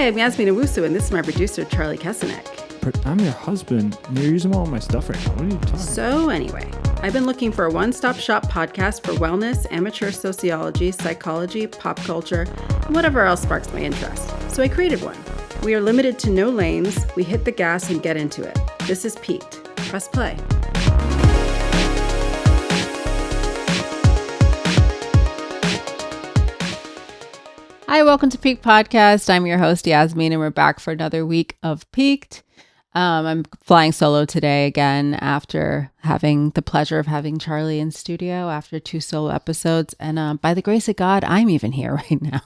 Hi, I'm Yasmin Owusu, and this is my producer, Charlie Kesenek. But I'm your husband, and you're using all my stuff right now. What are you talking about? So anyway, I've been looking for a one-stop shop podcast for wellness, amateur sociology, psychology, pop culture, and whatever else sparks my interest. So I created one. We are limited to no lanes. We hit the gas and get into it. This is Peaked. Press play. Hi, welcome to Peaked Podcast. I'm your host, Yasmin, and we're back for another week of Peaked. I'm flying solo today again after having the pleasure of having Charlie in studio after 2 solo episodes. And by the grace of God, I'm even here right now.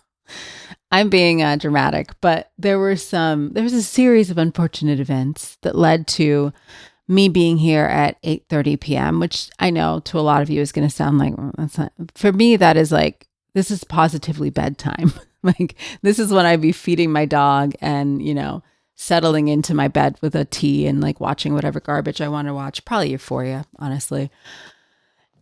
I'm being dramatic, but there was a series of unfortunate events that led to me being here at 8:30 p.m., which I know to a lot of you is going to sound like, well, that's not, for me, that is like, this is positively bedtime. Like, this is when I'd be feeding my dog and, settling into my bed with a tea and like watching whatever garbage I want to watch. Probably Euphoria, honestly.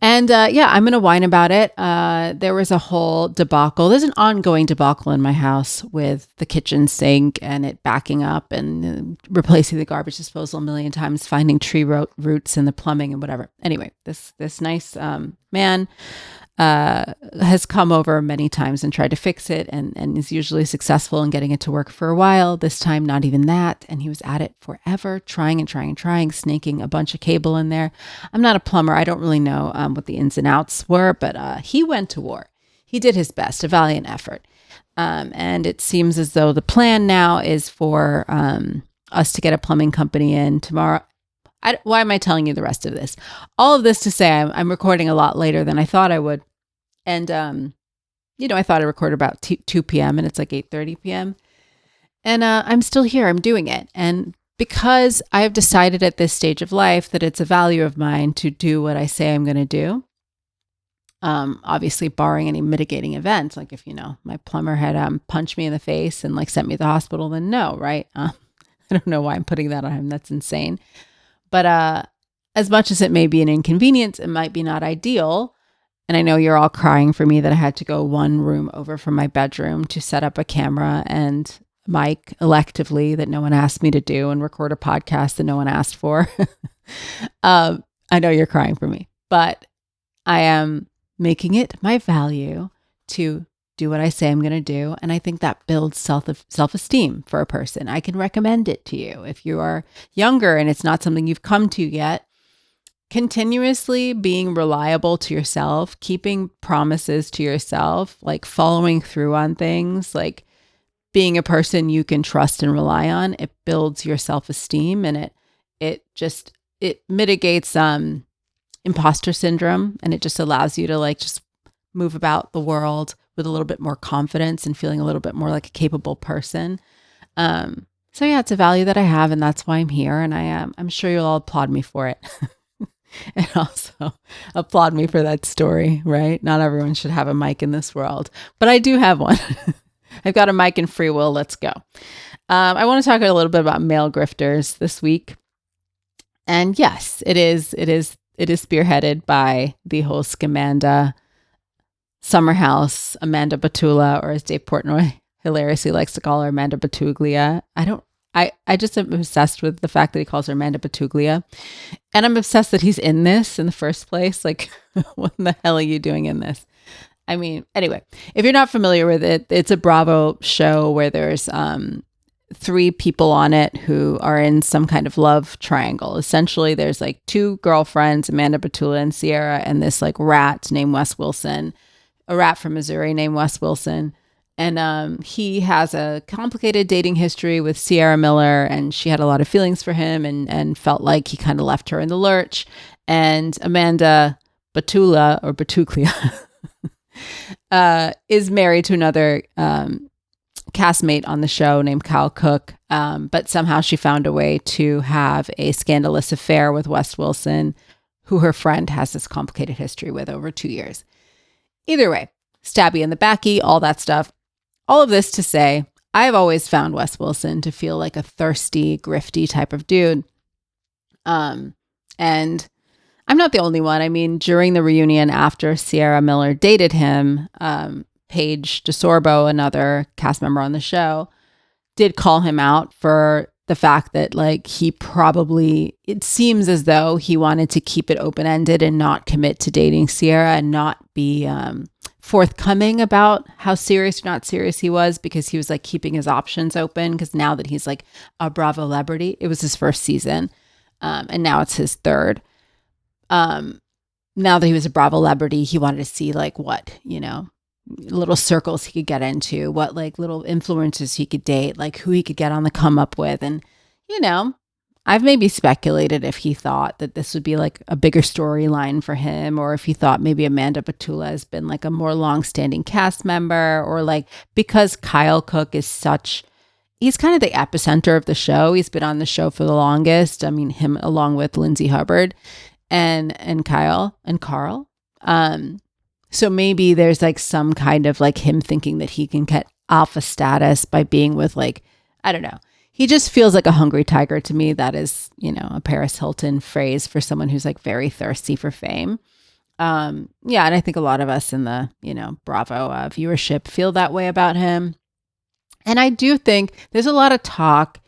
And I'm going to whine about it. There was a whole debacle. There's an ongoing debacle in my house with the kitchen sink and it backing up and replacing the garbage disposal a million times, finding tree roots in the plumbing and whatever. Anyway, this nice man has come over many times and tried to fix it and is usually successful in getting it to work for a while. This time, not even that. And he was at it forever, trying, snaking a bunch of cable in there. I'm not a plumber. I don't really know what the ins and outs were, but he went to war. He did his best, a valiant effort. And it seems as though the plan now is for us to get a plumbing company in tomorrow. Why am I telling you the rest of this? All of this to say I'm recording a lot later than I thought I would. And, I thought I recorded about 2 p.m. and it's like 8:30 p.m. And I'm still here. I'm doing it. And because I have decided at this stage of life that it's a value of mine to do what I say I'm going to do, obviously barring any mitigating events, like if, my plumber had punched me in the face and like sent me to the hospital, then no, right? I don't know why I'm putting that on him. That's insane. But as much as it may be an inconvenience, it might be not ideal. And I know you're all crying for me that I had to go one room over from my bedroom to set up a camera and mic electively that no one asked me to do and record a podcast that no one asked for. I know you're crying for me, but I am making it my value to do what I say I'm going to do. And I think that builds self-esteem for a person. I can recommend it to you. If you are younger and it's not something you've come to yet, continuously being reliable to yourself, keeping promises to yourself, like following through on things, like being a person you can trust and rely on, it builds your self-esteem and it mitigates imposter syndrome, and it just allows you to like just move about the world with a little bit more confidence and feeling a little bit more like a capable person. So yeah, it's a value that I have, and that's why I'm here. And I'm sure you'll all applaud me for it. And also applaud me for that story, right? Not everyone should have a mic in this world, but I do have one. I've got a mic and free will. Let's go. I want to talk a little bit about male grifters this week. And yes, it is spearheaded by the whole Scamanda Summerhouse, Amanda Batula, or as Dave Portnoy hilariously likes to call her, Amanda Batuglia. I just am obsessed with the fact that he calls her Amanda Batuglia. And I'm obsessed that he's in this in the first place. Like, what the hell are you doing in this? I mean, anyway, if you're not familiar with it, it's a Bravo show where there's 3 people on it who are in some kind of love triangle. Essentially, there's like 2 girlfriends, Amanda Batula and Sierra, and this like rat named Wes Wilson, a rat from Missouri named Wes Wilson. And he has a complicated dating history with Sierra Miller, and she had a lot of feelings for him and felt like he kind of left her in the lurch. And Amanda Batula, or Batuglia, is married to another castmate on the show named Kyle Cook, but somehow she found a way to have a scandalous affair with Wes Wilson, who her friend has this complicated history with over 2 years. Either way, stabby in the backy, all that stuff. All of this to say, I've always found Wes Wilson to feel like a thirsty, grifty type of dude. And I'm not the only one. I mean, during the reunion after Sierra Miller dated him, Paige DeSorbo, another cast member on the show, did call him out for the fact that like he probably, it seems as though he wanted to keep it open-ended and not commit to dating Sierra and not be forthcoming about how serious or not serious he was, because he was like keeping his options open, because now that he's like a Bravo celebrity, it was his first season and now it's his third. Now that he was a Bravo celebrity, he wanted to see like what, you know, little circles he could get into, what like little influencers he could date, like who he could get on the come up with. And, you know, I've maybe speculated if he thought that this would be like a bigger storyline for him, or if he thought maybe Amanda Batula has been like a more long-standing cast member, or like because Kyle Cook is such, he's kind of the epicenter of the show. He's been on the show for the longest. I mean, him along with Lindsay Hubbard and Kyle and Carole. So maybe there's like some kind of like him thinking that he can get alpha status by being with like, I don't know. He just feels like a hungry tiger to me. That is, you know, a Paris Hilton phrase for someone who's like very thirsty for fame. Yeah. And I think a lot of us in the, you know, Bravo viewership feel that way about him. And I do think there's a lot of talk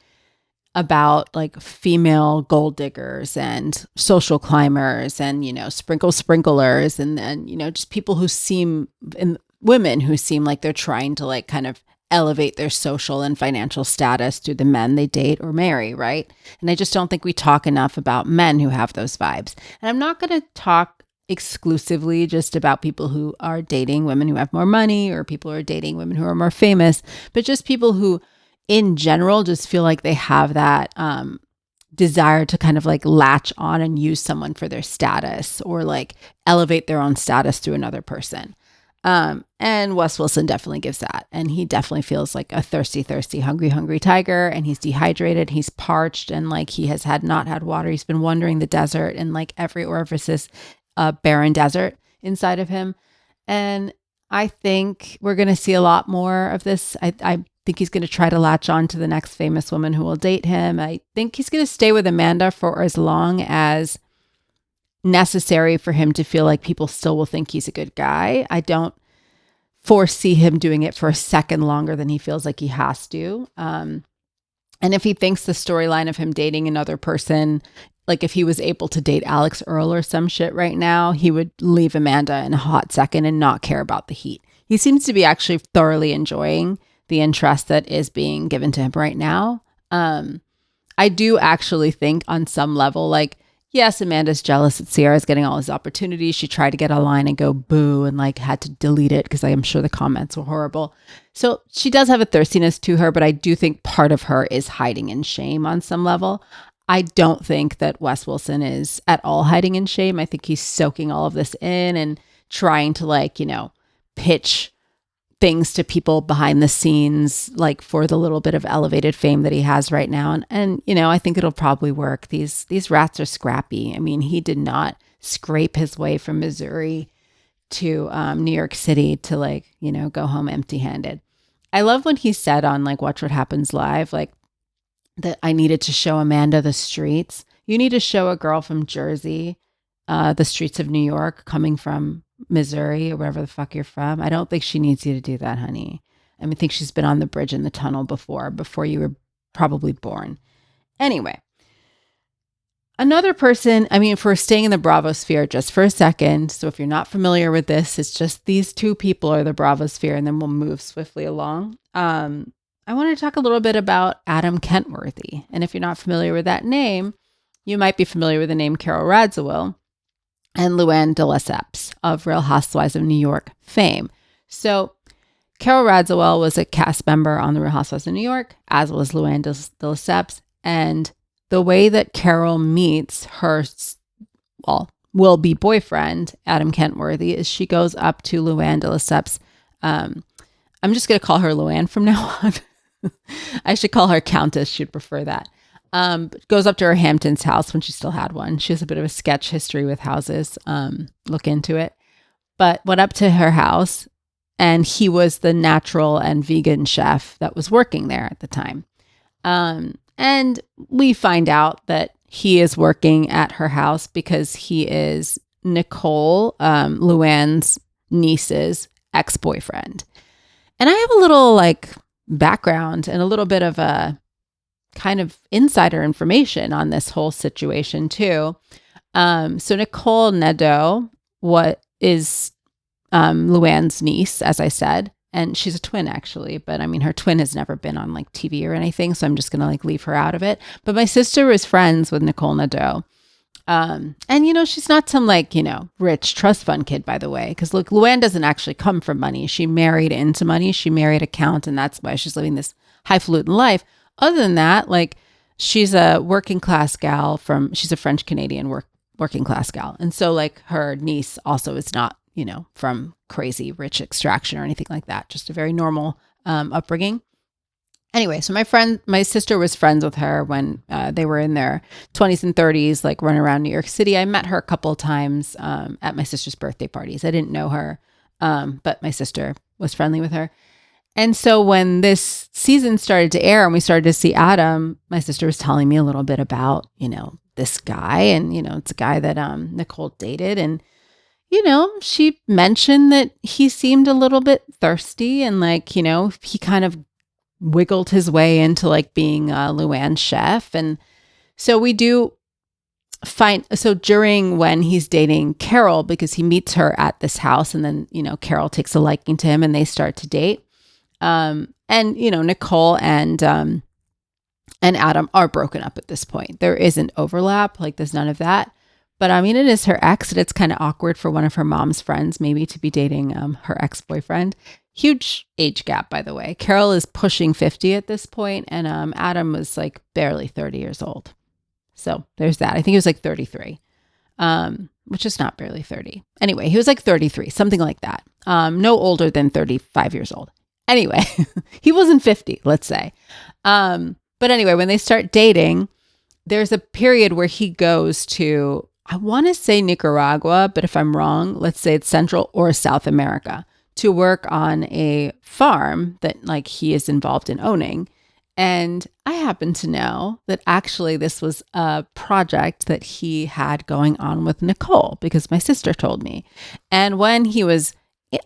about like female gold diggers and social climbers and, you know, sprinklers and then, you know, just people who seem, and women who seem like they're trying to like kind of elevate their social and financial status through the men they date or marry, right? And I just don't think we talk enough about men who have those vibes. And I'm not going to talk exclusively just about people who are dating women who have more money, or people who are dating women who are more famous, but just people who in general just feel like they have that desire to kind of like latch on and use someone for their status, or like elevate their own status through another person. And Wes Wilson definitely gives that. And he definitely feels like a thirsty, hungry tiger. And he's dehydrated. He's parched. And like he has not had water. He's been wandering the desert, and like every orifice is a barren desert inside of him. And I think we're going to see a lot more of this. I think he's going to try to latch on to the next famous woman who will date him. I think he's going to stay with Amanda for as long as necessary for him to feel like people still will think he's a good guy. I don't foresee him doing it for a second longer than he feels like he has to. And if he thinks the storyline of him dating another person, like if he was able to date Alex Earl or some shit right now, he would leave Amanda in a hot second and not care about the heat. He seems to be actually thoroughly enjoying the interest that is being given to him right now. I do actually think on some level, like, yes, Amanda's jealous that Sierra's getting all his opportunities. She tried to get a line and go boo and like had to delete it because I'm sure the comments were horrible. So she does have a thirstiness to her, but I do think part of her is hiding in shame on some level. I don't think that Wes Wilson is at all hiding in shame. I think he's soaking all of this in and trying to like, you know, pitch things to people behind the scenes, like for the little bit of elevated fame that he has right now. And you know, I think it'll probably work. These rats are scrappy. I mean, he did not scrape his way from Missouri to New York City to like, you know, go home empty handed. I love when he said on like Watch What Happens Live, like that I needed to show Amanda the streets. You need to show a girl from Jersey the streets of New York coming from Missouri or wherever the fuck you're from. I don't think she needs you to do that, honey. I mean, I think she's been on the bridge in the tunnel before you were probably born. Anyway, another person, I mean, if we're staying in the Bravo sphere just for a second, so if you're not familiar with this, it's just these two people are the Bravo sphere, and then we'll move swiftly along. I want to talk a little bit about Adam Kenworthy. And if you're not familiar with that name, you might be familiar with the name Carole Radziwill and Luann de Lesseps of Real Housewives of New York fame. So Carole Radziwill was a cast member on the Real Housewives of New York, as was Luann de Lesseps. And the way that Carole meets her, well, will-be boyfriend, Adam Kenworthy, is she goes up to Luann de Lesseps. I'm just going to call her Luann from now on. I should call her Countess. She'd prefer that. Goes up to her Hamptons house when she still had one. She has a bit of a sketch history with houses. Look into it. But went up to her house, and he was the natural and vegan chef that was working there at the time. And we find out that he is working at her house because he is Nicole, Luann's niece's ex-boyfriend. And I have a little like background and a little bit of a kind of insider information on this whole situation too. So Nicole Nadeau, what is Luann's niece, as I said, and she's a twin actually, but I mean, her twin has never been on like TV or anything, so I'm just going to like leave her out of it. But my sister was friends with Nicole Nadeau. And, you know, she's not some like, you know, rich trust fund kid, by the way, because look, Luann doesn't actually come from money. She married into money. She married a count, and that's why she's living this highfalutin life. Other than that, like, she's a working class gal she's a French Canadian working class gal. And so like her niece also is not, you know, from crazy rich extraction or anything like that. Just a very normal upbringing. Anyway, so my sister was friends with her when they were in their 20s and 30s, like running around New York City. I met her a couple of times at my sister's birthday parties. I didn't know her, but my sister was friendly with her. And so when this season started to air and we started to see Adam, my sister was telling me a little bit about, you know, this guy. And, you know, it's a guy that Nicole dated. And, you know, she mentioned that he seemed a little bit thirsty and like, you know, he kind of wiggled his way into like being Luann's chef. And so we do so during when he's dating Carole, because he meets her at this house and then, you know, Carole takes a liking to him and they start to date. And, you know, Nicole and Adam are broken up at this point. There isn't overlap, like there's none of that. But I mean, it is her ex, and it's kind of awkward for one of her mom's friends maybe to be dating her ex-boyfriend. Huge age gap, by the way. Carole is pushing 50 at this point, and Adam was like barely 30 years old. So there's that. I think he was like 33, which is not barely 30. Anyway, he was like 33, something like that. No older than 35 years old. Anyway, he wasn't 50, let's say. But anyway, when they start dating, there's a period where he goes to, I want to say Nicaragua, but if I'm wrong, let's say it's Central or South America, to work on a farm that like he is involved in owning. And I happen to know that actually this was a project that he had going on with Nicole because my sister told me. And when he was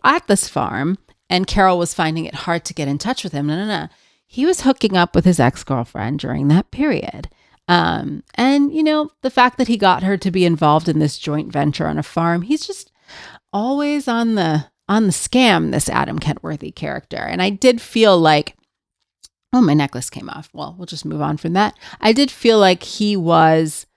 at this farm and Carole was finding it hard to get in touch with him, he was hooking up with his ex-girlfriend during that period. And, you know, the fact that he got her to be involved in this joint venture on a farm, he's just always on the scam, this Adam Kenworthy character. And I did feel like, oh, my necklace came off. Well, we'll just move on from that. I did feel like he was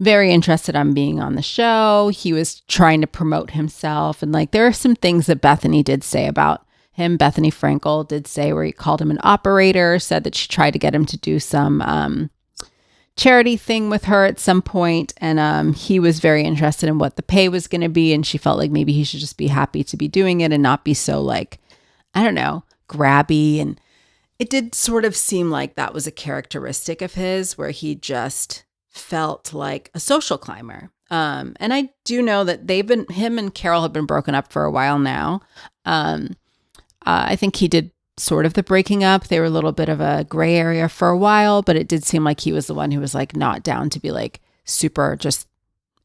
very interested on being on the show. He was trying to promote himself. And like, there are some things that Bethenny did say about him. Bethenny Frankel did say where he called him an operator, said that she tried to get him to do some charity thing with her at some point, and he was very interested in what the pay was going to be, and she felt like maybe he should just be happy to be doing it and not be so like, I don't know, grabby. And it did sort of seem like that was a characteristic of his where he just felt like a social climber. And I do know that him and Carole have been broken up for a while now. I think he did sort of the breaking up. They were a little bit of a gray area for a while, but it did seem like he was the one who was like not down to be like super just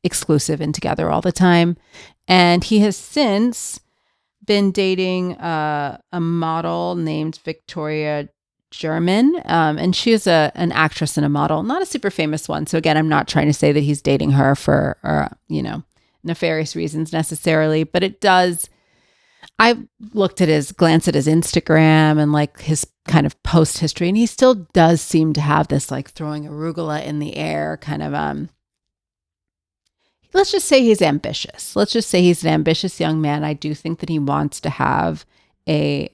exclusive and together all the time. And he has since been dating a model named Victoria German. And she is an actress and a model, not a super famous one. So again, I'm not trying to say that he's dating her for, nefarious reasons necessarily, but it does. I glanced at his Instagram and like his kind of post history, and he still does seem to have this like throwing arugula in the air kind of, let's just say he's ambitious. Let's just say he's an ambitious young man. I do think that he wants to have a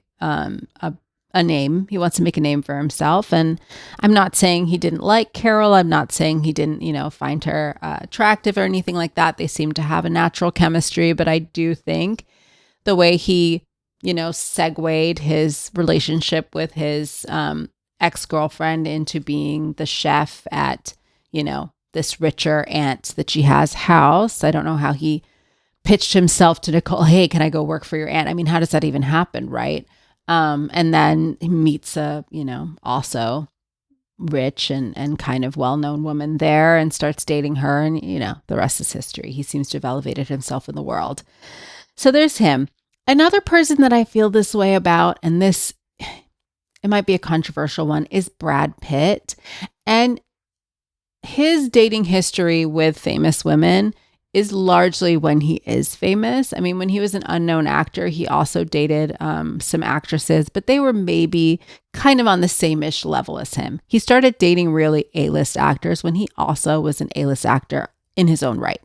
name. He wants to make a name for himself. And I'm not saying he didn't like Carole. I'm not saying he didn't, find her attractive or anything like that. They seem to have a natural chemistry, but I do think the way he, segued his relationship with his ex-girlfriend into being the chef at, this richer aunt that she has house. I don't know how he pitched himself to Nicole. Hey, can I go work for your aunt? I mean, how does that even happen? Right. And then he meets a, also rich and kind of well-known woman there and starts dating her. And, the rest is history. He seems to have elevated himself in the world. So there's him. Another person that I feel this way about, and this, it might be a controversial one, is Brad Pitt. And his dating history with famous women is largely when he is famous. I mean, when he was an unknown actor, he also dated some actresses, but they were maybe kind of on the same-ish level as him. He started dating really A-list actors when he also was an A-list actor in his own right.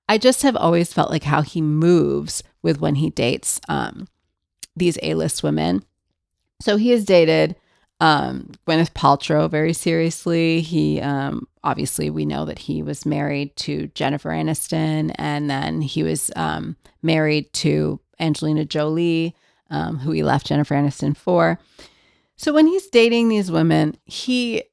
I just have always felt like how he moves with when he dates these A-list women. So he has dated Gwyneth Paltrow very seriously. He obviously, we know that he was married to Jennifer Aniston, and then he was married to Angelina Jolie, who he left Jennifer Aniston for. So when he's dating these women, he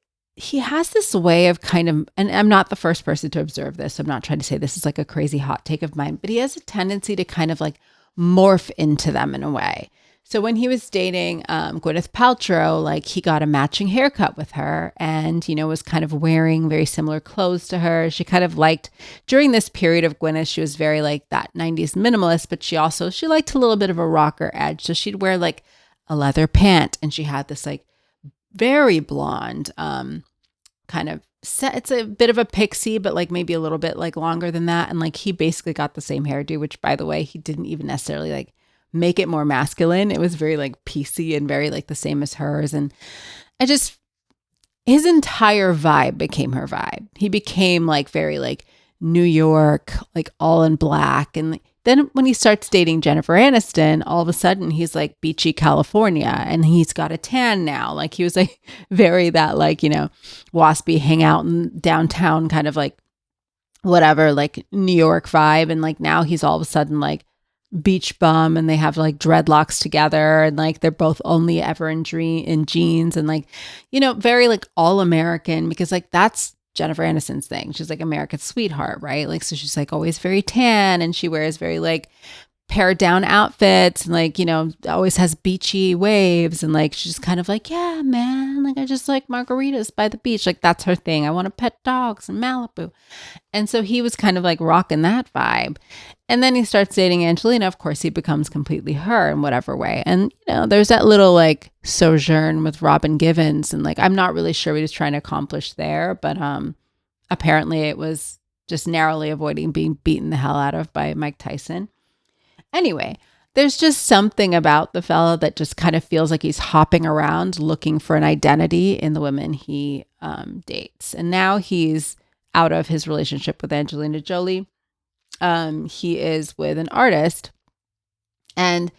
has this way of kind of, and I'm not the first person to observe this, so I'm not trying to say this is like a crazy hot take of mine, but he has a tendency to kind of like morph into them in a way. So when he was dating Gwyneth Paltrow, like he got a matching haircut with her and, you know, was kind of wearing very similar clothes to her. She kind of liked, during this period of Gwyneth, she was very like that 90s minimalist, but she liked a little bit of a rocker edge. So she'd wear like a leather pant, and she had this like very blonde kind of set. It's a bit of a pixie, but like maybe a little bit like longer than that. And like he basically got the same hairdo, which by the way, he didn't even necessarily like make it more masculine. It was very like PC and very like the same as hers. And his entire vibe became her vibe. He became like very like New York, like all in black. And then when he starts dating Jennifer Aniston, all of a sudden he's like beachy California, and he's got a tan now. Like he was like very that like, you know, waspy hang out in downtown kind of like whatever, like New York vibe. And like now he's all of a sudden like beach bum, and they have like dreadlocks together, and like they're both only ever in jeans, and like, you know, very like all American, because like that's Jennifer Aniston's thing. She's like America's sweetheart, right? Like, so she's like always very tan, and she wears very like pared down outfits, and like, you know, always has beachy waves, and like she's kind of like, yeah, man, like I just like margaritas by the beach. Like that's her thing. I want to pet dogs in Malibu. And so he was kind of like rocking that vibe. And then he starts dating Angelina. Of course, he becomes completely her in whatever way. And, you know, there's that little like sojourn with Robin Givens. And like, I'm not really sure what he was trying to accomplish there, but apparently it was just narrowly avoiding being beaten the hell out of by Mike Tyson. Anyway, there's just something about the fella that just kind of feels like he's hopping around looking for an identity in the women he dates. And now he's out of his relationship with Angelina Jolie. He is with an artist. And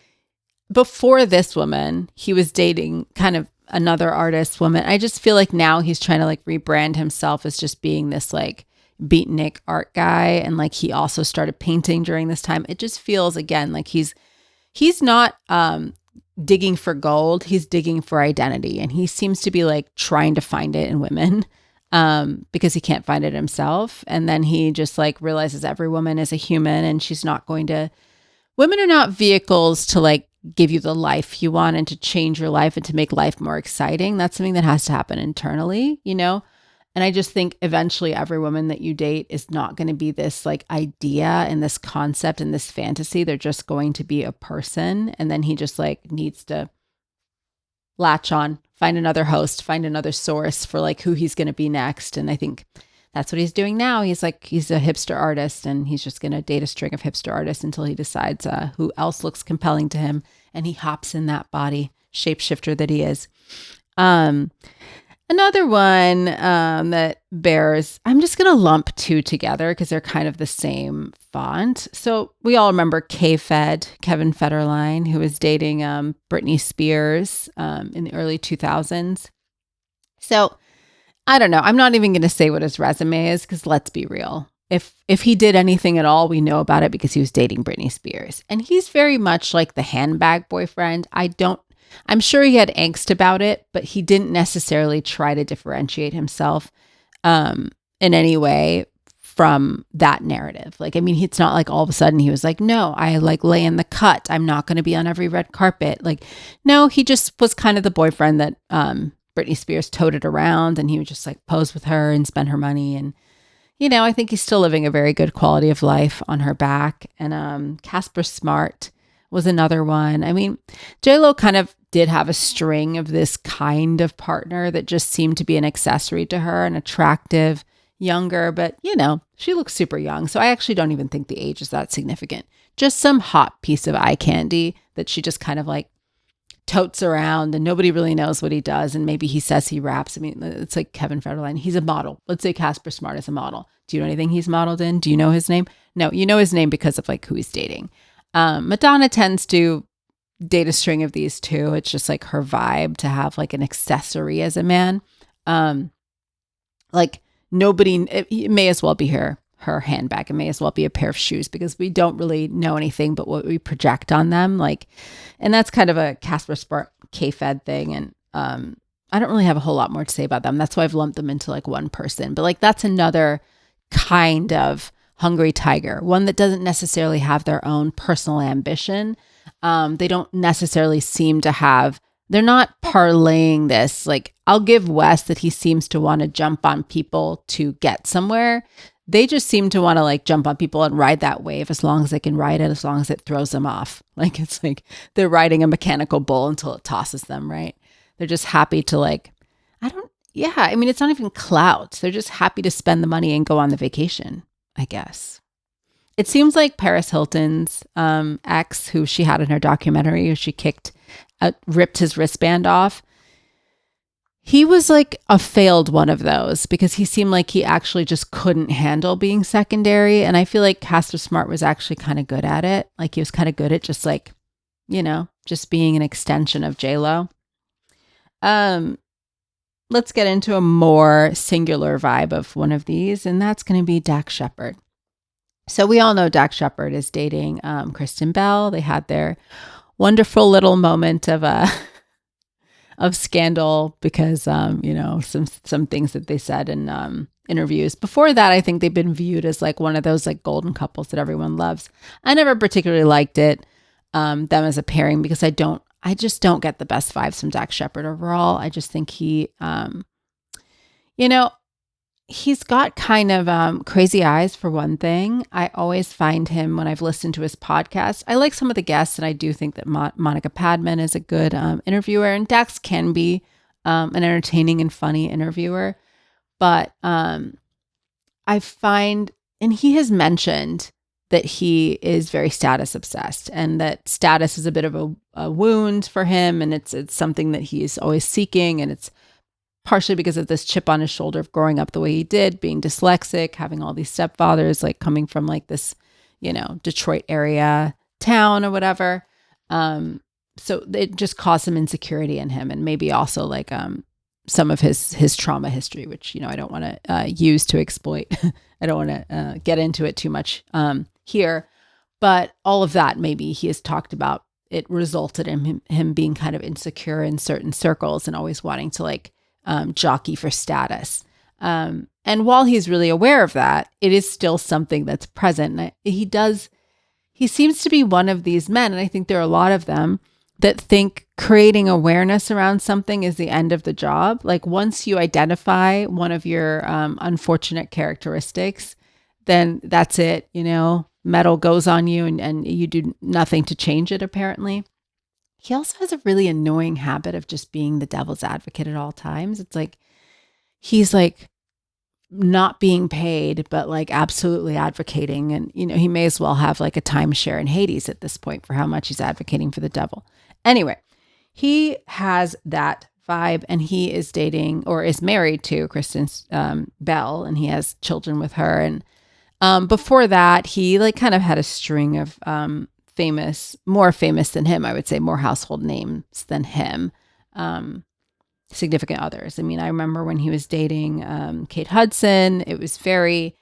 before this woman, he was dating kind of another artist woman. I just feel like now he's trying to like rebrand himself as just being this like beatnik art guy. And like he also started painting during this time. It just feels again like he's not digging for gold. He's digging for identity. And he seems to be like trying to find it in women. Because he can't find it himself. And then he just like realizes every woman is a human, and women are not vehicles to like give you the life you want and to change your life and to make life more exciting. That's something that has to happen internally, you know? And I just think eventually every woman that you date is not going to be this like idea and this concept and this fantasy. They're just going to be a person. And then he just like needs to latch on, find another host, find another source for like who he's going to be next. And I think that's what he's doing now. He's a hipster artist, and he's just going to date a string of hipster artists until he decides who else looks compelling to him. And he hops in that body, shapeshifter that he is. Another one that bears, I'm just going to lump two together because they're kind of the same font. So we all remember K-Fed, Kevin Federline, who was dating Britney Spears in the early 2000s. So I don't know. I'm not even going to say what his resume is because let's be real. If he did anything at all, we know about it because he was dating Britney Spears. And he's very much like the handbag boyfriend. I'm sure he had angst about it, but he didn't necessarily try to differentiate himself in any way from that narrative. Like, I mean, it's not like all of a sudden he was like, no, I like lay in the cut. I'm not going to be on every red carpet. Like, no, he just was kind of the boyfriend that Britney Spears toted around, and he would just like pose with her and spend her money. And, you know, I think he's still living a very good quality of life on her back. And Casper Smart was another one. I mean, J-Lo kind of did have a string of this kind of partner that just seemed to be an accessory to her, an attractive, younger, but she looks super young. So I actually don't even think the age is that significant. Just some hot piece of eye candy that she just kind of like totes around and nobody really knows what he does. And maybe he says he raps. I mean, it's like Kevin Federline. He's a model. Let's say Casper Smart is a model. Do you know anything he's modeled in? Do you know his name? No, you know his name because of like who he's dating. Madonna tends to date a string of these too. It's just like her vibe to have like an accessory as a man. Like nobody, it may as well be her handbag. It may as well be a pair of shoes because we don't really know anything but what we project on them. Like, and that's kind of a Casper Smart K-Fed thing. And I don't really have a whole lot more to say about them. That's why I've lumped them into like one person. But like that's another kind of hungry tiger, one that doesn't necessarily have their own personal ambition. They don't necessarily seem to have, they're not parlaying this. Like I'll give Wes that he seems to want to jump on people to get somewhere. They just seem to want to like jump on people and ride that wave as long as they can ride it, as long as it throws them off. Like it's like they're riding a mechanical bull until it tosses them, right? They're just happy to like, I mean, it's not even clout. They're just happy to spend the money and go on the vacation, I guess. It seems like Paris Hilton's ex, who she had in her documentary, who she ripped his wristband off. He was like a failed one of those because he seemed like he actually just couldn't handle being secondary. And I feel like Casper Smart was actually kind of good at it. Like he was kind of good at just like, just being an extension of J-Lo. Let's get into a more singular vibe of one of these, and that's going to be Dax Shepherd. So we all know Dax Shepherd is dating Kristen Bell. They had their wonderful little moment of scandal because some things that they said in interviews. Before that, I think they've been viewed as like one of those like golden couples that everyone loves. I never particularly liked them as a pairing because I just don't get the best vibes from Dax Shepherd overall. I just think he he's got kind of crazy eyes for one thing. I always find him when I've listened to his podcast. I like some of the guests, and I do think that Monica Padman is a good interviewer, and Dax can be an entertaining and funny interviewer. But I find, and he has mentioned that he is very status obsessed, and that status is a bit of a wound for him, and it's something that he's always seeking, and it's partially because of this chip on his shoulder of growing up the way he did, being dyslexic, having all these stepfathers, like coming from like this, Detroit area town or whatever. So it just caused some insecurity in him, and maybe also like some of his trauma history, which, I don't want to use to exploit. I don't want to get into it too much here, but all of that, maybe he has talked about, it resulted in him being kind of insecure in certain circles and always wanting to like jockey for status. And while he's really aware of that, it is still something that's present. And he seems to be one of these men, and I think there are a lot of them that think creating awareness around something is the end of the job. Like once you identify one of your unfortunate characteristics, then that's it, metal goes on you and you do nothing to change it, apparently. He also has a really annoying habit of just being the devil's advocate at all times. It's like he's like not being paid, but like absolutely advocating. And, he may as well have like a timeshare in Hades at this point for how much he's advocating for the devil. Anyway, he has that vibe, and he is dating or is married to Kristen Bell, and he has children with her. And before that, he like kind of had a string of more famous than him, I would say, more household names than him, significant others. I mean, I remember when he was dating Kate Hudson, it was very,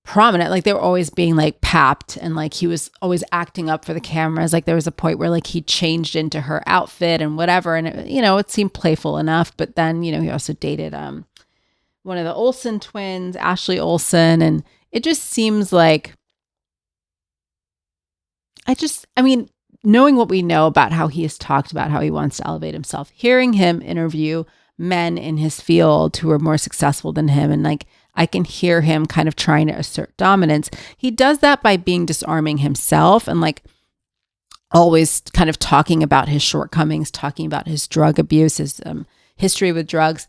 prominent. Like they were always being like papped, and like he was always acting up for the cameras. Like there was a point where like he changed into her outfit and whatever, and it seemed playful enough. But then he also dated one of the Olsen twins, Ashley Olsen, and it just seems like knowing what we know about how he has talked about how he wants to elevate himself, hearing him interview men in his field who are more successful than him, and like I can hear him kind of trying to assert dominance. He does that by being disarming himself, and like always kind of talking about his shortcomings, talking about his drug abuse, his history with drugs.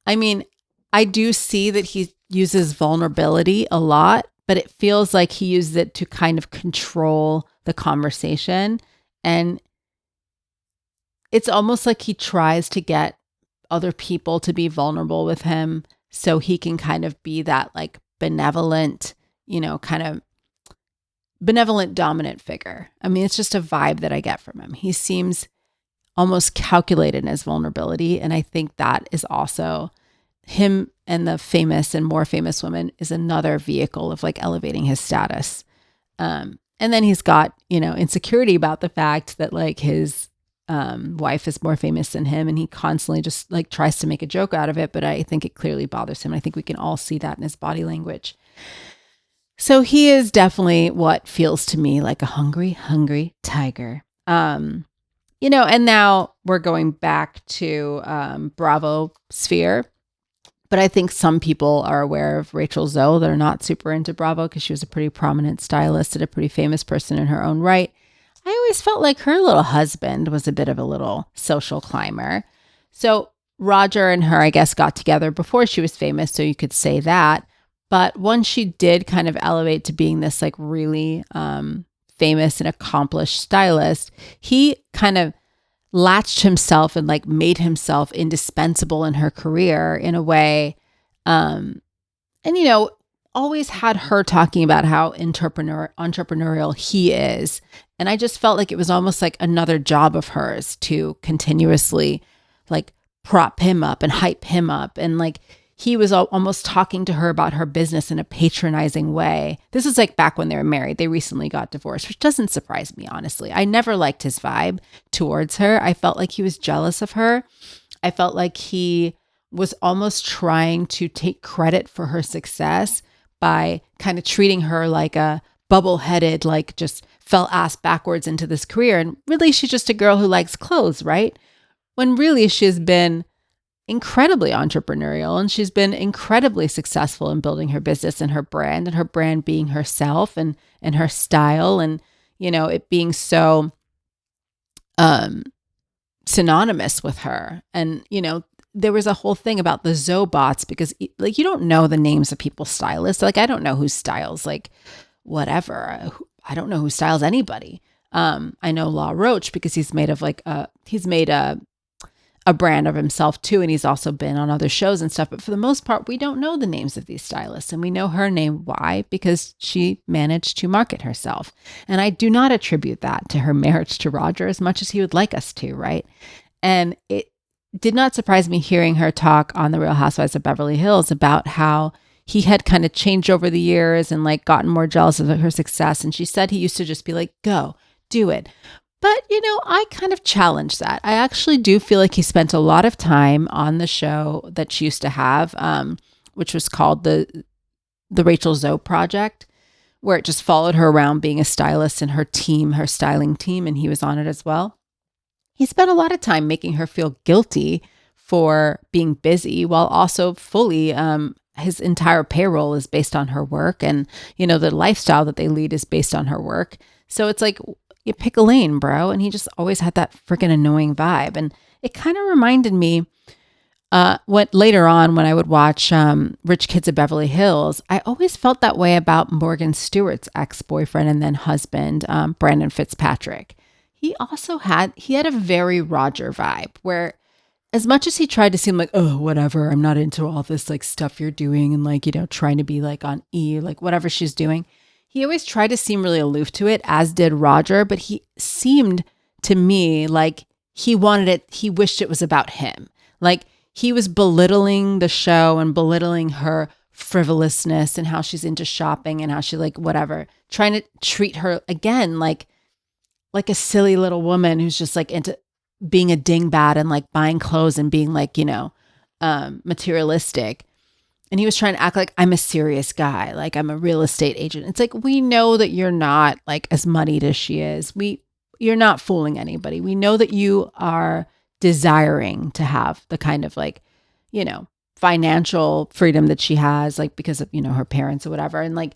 I mean, I do see that he uses vulnerability a lot, but it feels like he uses it to kind of control the conversation. And it's almost like he tries to get other people to be vulnerable with him so he can kind of be that like benevolent, kind of benevolent dominant figure. I mean, it's just a vibe that I get from him. He seems almost calculated in his vulnerability. And I think that is also him, and the famous and more famous woman is another vehicle of like elevating his status. And then he's got, insecurity about the fact that like his wife is more famous than him, and he constantly just like tries to make a joke out of it. But I think it clearly bothers him. I think we can all see that in his body language. So he is definitely what feels to me like a hungry, hungry tiger. And now we're going back to Bravo sphere. But I think some people are aware of Rachel Zoe that are not super into Bravo because she was a pretty prominent stylist and a pretty famous person in her own right. I always felt like her little husband was a bit of a little social climber. So Rodger and her, I guess, got together before she was famous, so you could say that. But once she did kind of elevate to being this like really famous and accomplished stylist, he kind of latched himself and like made himself indispensable in her career in a way. And, always had her talking about how entrepreneurial he is. And I just felt like it was almost like another job of hers to continuously like prop him up and hype him up. And like, he was almost talking to her about her business in a patronizing way. This is like back when they were married. They recently got divorced, which doesn't surprise me, honestly. I never liked his vibe towards her. I felt like he was jealous of her. I felt like he was almost trying to take credit for her success by kind of treating her like a bubble-headed, like just fell ass backwards into this career. And really, she's just a girl who likes clothes, right? When really she's been incredibly entrepreneurial, and she's been incredibly successful in building her business and her brand being herself and her style, and it being so synonymous with her. And there was a whole thing about the Zobots because like you don't know the names of people's stylists. Like I don't know who styles like whatever. I don't know who styles anybody. I know La Roche because he's made a brand of himself too. And he's also been on other shows and stuff. But for the most part, we don't know the names of these stylists. And we know her name. Why? Because she managed to market herself. And I do not attribute that to her marriage to Rodger as much as he would like us to, right? And it did not surprise me hearing her talk on The Real Housewives of Beverly Hills about how he had kind of changed over the years and like gotten more jealous of her success. And she said he used to just be like, go, do it. But, I kind of challenge that. I actually do feel like he spent a lot of time on the show that she used to have, which was called the Rachel Zoe Project, where it just followed her around being a stylist and her team, her styling team, and he was on it as well. He spent a lot of time making her feel guilty for being busy while also fully his entire payroll is based on her work, and the lifestyle that they lead is based on her work. So it's like, you pick a lane, bro. And he just always had that freaking annoying vibe. And it kind of reminded me later on when I would watch Rich Kids of Beverly Hills, I always felt that way about Morgan Stewart's ex-boyfriend and then husband, Brandon Fitzpatrick. He had a very Rodger vibe where as much as he tried to seem like, oh, whatever, I'm not into all this like stuff you're doing and like, trying to be like on E, like whatever she's doing. He always tried to seem really aloof to it, as did Rodger, but he seemed to me like he wished it was about him. Like he was belittling the show and belittling her frivolousness and how she's into shopping and how she like whatever, trying to treat her again like a silly little woman who's just like into being a dingbat and like buying clothes and being like, materialistic. And he was trying to act like I'm a serious guy, like I'm a real estate agent. It's like, we know that you're not like as moneyed as she is. You're not fooling anybody. We know that you are desiring to have the kind of like, financial freedom that she has, like because of, her parents or whatever. And like,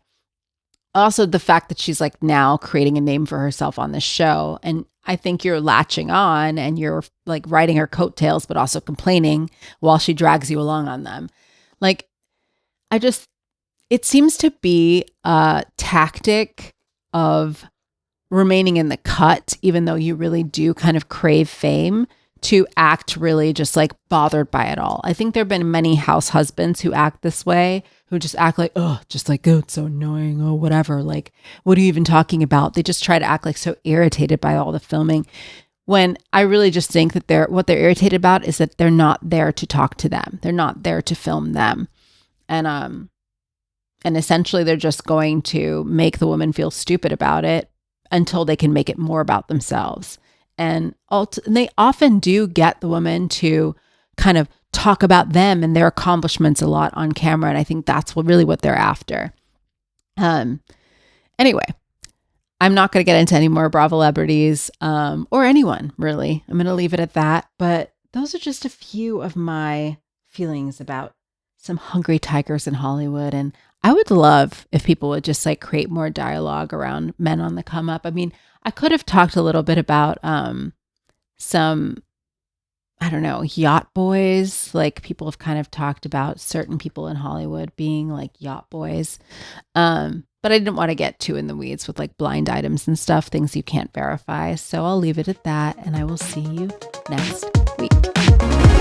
also the fact that she's like now creating a name for herself on this show. And I think you're latching on and you're like riding her coattails, but also complaining while she drags you along on them. Like, it seems to be a tactic of remaining in the cut, even though you really do kind of crave fame, to act really just like bothered by it all. I think there have been many house husbands who act this way, who just act like, oh, just like, oh, it's so annoying. Oh, whatever. Like, what are you even talking about? They just try to act like so irritated by all the filming. When I really just think that what they're irritated about is that they're not there to talk to them. They're not there to film them. And essentially they're just going to make the woman feel stupid about it until they can make it more about themselves. And they often do get the woman to kind of talk about them and their accomplishments a lot on camera. And I think that's really what they're after. Anyway, I'm not going to get into any more Bravo celebrities or anyone, really. I'm going to leave it at that. But those are just a few of my feelings about some hungry tigers in Hollywood. And I would love if people would just like create more dialogue around men on the come up. I mean, I could have talked a little bit about some, I don't know, yacht boys. Like people have kind of talked about certain people in Hollywood being like yacht boys. But I didn't want to get too in the weeds with like blind items and stuff, things you can't verify. So I'll leave it at that and I will see you next week.